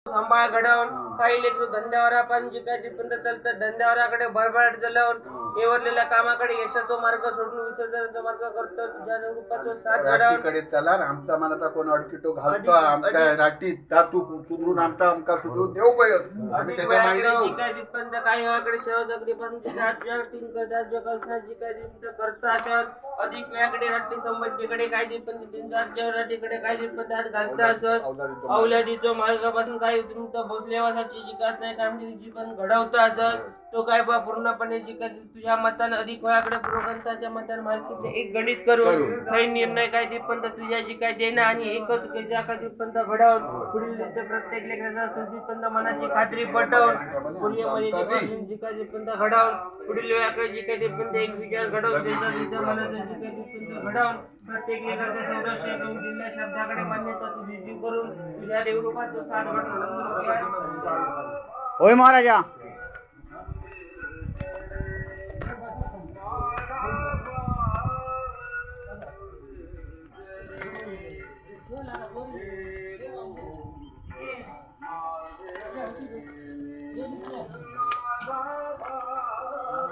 सांभाळ घडवून काही लेकरू धंद्यावर आपण जे काय जिपंत चालतं धंद्यावराकडे भरभराट जलवून एवरलेल्या कामाकडे यशाचा मार्ग सोडून विसर्जनाचा मार्ग करतो तुझ्या रूपाचा साथ राठीकडे चला आमचा मनाचा कोण अडकितो घालतो आमच्या राठीत ता तू सुधरून आमका सुधरून देऊ पाहिजे आम्ही त्याच्या मागे काय जिपंत काही वेळाकडे सहजगरी पण तुझ्या तीन करतात जो कल्पनाची काय जिपंत करता असत अधिक वेळाकडे राठी संबंधीकडे काय जिपंत त्यांच्या राठीकडे काय जिपंत घालता असत औलादीचो मार्गापासून काही उतरून भोसलेवासाची जिकास नाही कामगिरी जीवन घडवता असत तो काय बा पूर्णपणे जिका तुझ्या मतानं अधिक वेळाकडे पुरोगंताच्या मतानं मालकीचे एक गणित करून काही निर्णय काय जिपंत तुझ्या जिकाय देणं आणि एकच ज्या काय जिपंत घडवून पुढील प्रत्येक लेखनाचा सुजिपंत मनाची खात्री पटवून पूर्वीमध्ये जिका जिपंत घडवून पुढील वेळाकडे जिका जिपंत एक विचार घडवून त्याच्या मनाचा जिका जिपंत घडवून प्रत्येक लेखाच्या संरक्षण करून दिलेल्या शब्दाकडे मान्यता तुझी करून तुझ्या देवरूपाचा साथ घडवून होय महाराजा.